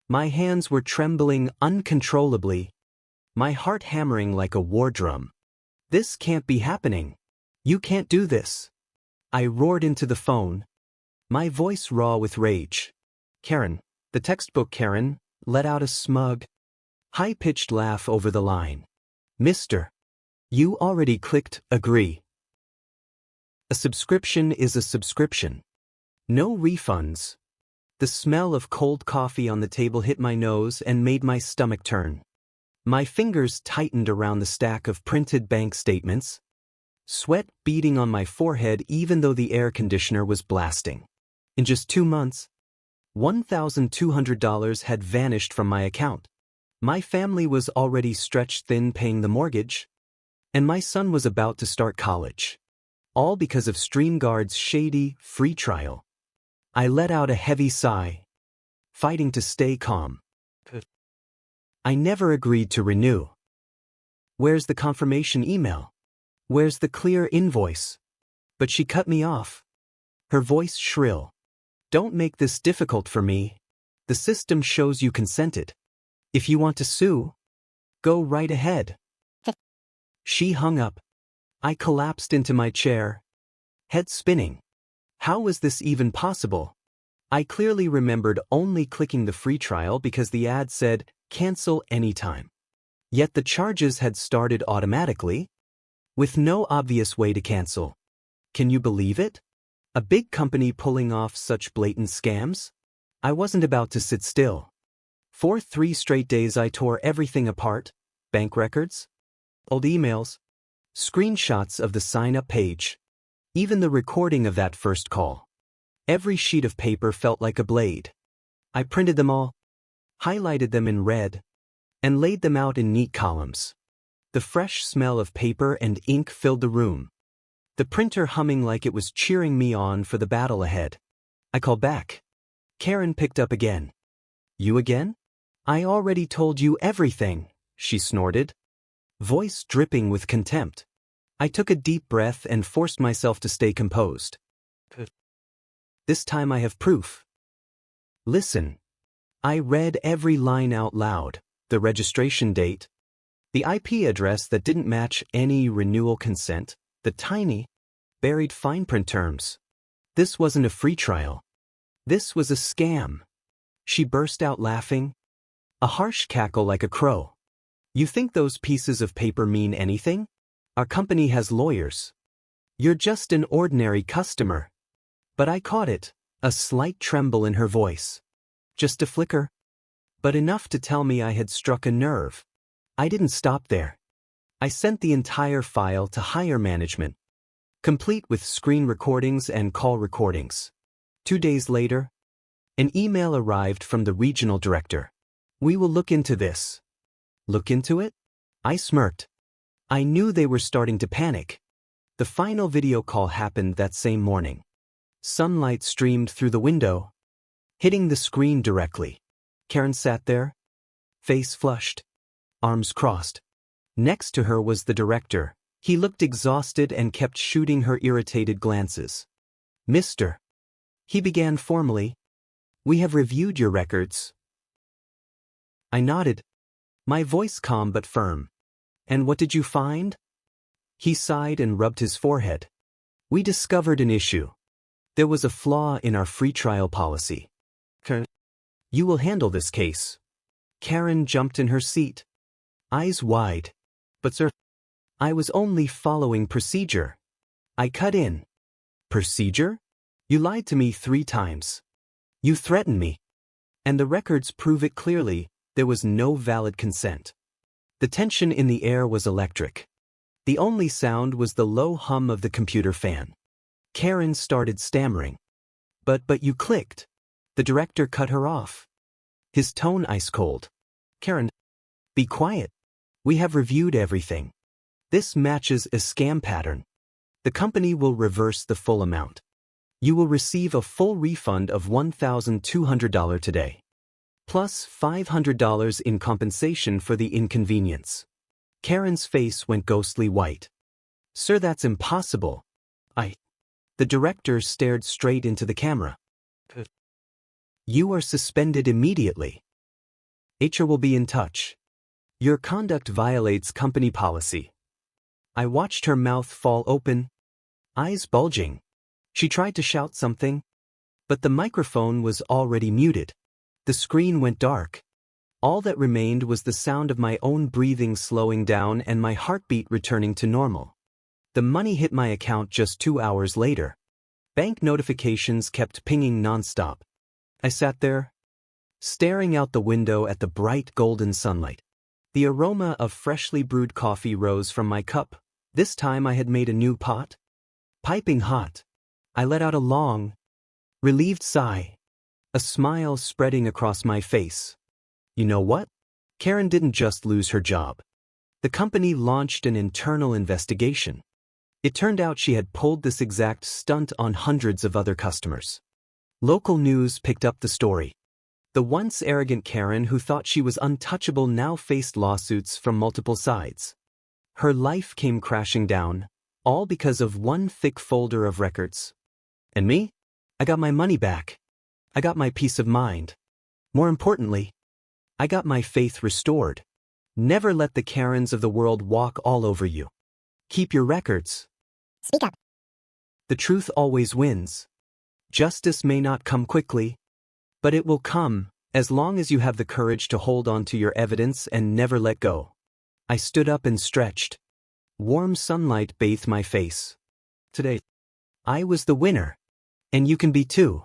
My hands were trembling uncontrollably, my heart hammering like a war drum. This can't be happening. You can't do this. I roared into the phone, my voice raw with rage. Karen, the textbook Karen, let out a smug, high-pitched laugh over the line. Mister, you already clicked agree. A subscription is a subscription. No refunds. The smell of cold coffee on the table hit my nose and made my stomach turn. My fingers tightened around the stack of printed bank statements, sweat beading on my forehead even though the air conditioner was blasting. In just 2 months, $1,200 had vanished from my account. My family was already stretched thin paying the mortgage, and my son was about to start college. All because of StreamYard's shady, free trial. I let out a heavy sigh, fighting to stay calm. I never agreed to renew. Where's the confirmation email? Where's the clear invoice? But she cut me off. Her voice shrill. Don't make this difficult for me. The system shows you consented. If you want to sue, go right ahead. She hung up. I collapsed into my chair, head spinning. How was this even possible? I clearly remembered only clicking the free trial because the ad said, cancel anytime. Yet the charges had started automatically, with no obvious way to cancel. Can you believe it? A big company pulling off such blatant scams? I wasn't about to sit still. For 3 straight days I tore everything apart, bank records, old emails, screenshots of the sign-up page, even the recording of that first call. Every sheet of paper felt like a blade. I printed them all, highlighted them in red, and laid them out in neat columns. The fresh smell of paper and ink filled the room, the printer humming like it was cheering me on for the battle ahead. I called back. Karen picked up again. You again? I already told you everything, she snorted, voice dripping with contempt. I took a deep breath and forced myself to stay composed. This time I have proof. Listen. I read every line out loud, the registration date, the IP address that didn't match any renewal consent, the tiny, buried fine print terms. This wasn't a free trial. This was a scam. She burst out laughing, a harsh cackle like a crow. You think those pieces of paper mean anything? Our company has lawyers. You're just an ordinary customer. But I caught it, a slight tremble in her voice. Just a flicker, but enough to tell me I had struck a nerve. I didn't stop there. I sent the entire file to higher management, complete with screen recordings and call recordings. 2 days later, an email arrived from the regional director. We will look into this. Look into it? I smirked. I knew they were starting to panic. The final video call happened that same morning. Sunlight streamed through the window, hitting the screen directly. Karen sat there, face flushed, arms crossed. Next to her was the director. He looked exhausted and kept shooting her irritated glances. Mister, he began formally, we have reviewed your records. I nodded, my voice calm but firm. And what did you find? He sighed and rubbed his forehead. We discovered an issue. There was a flaw in our free trial policy. You will handle this case. Karen jumped in her seat, eyes wide. But sir, I was only following procedure. I cut in. Procedure? You lied to me 3 times. You threatened me. And the records prove it clearly, there was no valid consent. The tension in the air was electric. The only sound was the low hum of the computer fan. Karen started stammering. But you clicked. The director cut her off, his tone ice cold. Karen, be quiet. We have reviewed everything. This matches a scam pattern. The company will reverse the full amount. You will receive a full refund of $1,200 today, plus $500 in compensation for the inconvenience. Karen's face went ghostly white. Sir, that's impossible. The director stared straight into the camera. You are suspended immediately. HR will be in touch. Your conduct violates company policy. I watched her mouth fall open, eyes bulging. She tried to shout something, but the microphone was already muted. The screen went dark. All that remained was the sound of my own breathing slowing down and my heartbeat returning to normal. The money hit my account just 2 hours later. Bank notifications kept pinging nonstop. I sat there, staring out the window at the bright golden sunlight. The aroma of freshly brewed coffee rose from my cup. This time I had made a new pot. Piping hot. I let out a long, relieved sigh, a smile spreading across my face. You know what? Karen didn't just lose her job. The company launched an internal investigation. It turned out she had pulled this exact stunt on hundreds of other customers. Local news picked up the story. The once arrogant Karen who thought she was untouchable now faced lawsuits from multiple sides. Her life came crashing down, all because of one thick folder of records. And me? I got my money back. I got my peace of mind. More importantly, I got my faith restored. Never let the Karens of the world walk all over you. Keep your records. Speak up. The truth always wins. Justice may not come quickly, but it will come, as long as you have the courage to hold on to your evidence and never let go. I stood up and stretched. Warm sunlight bathed my face. Today, I was the winner. And you can be too.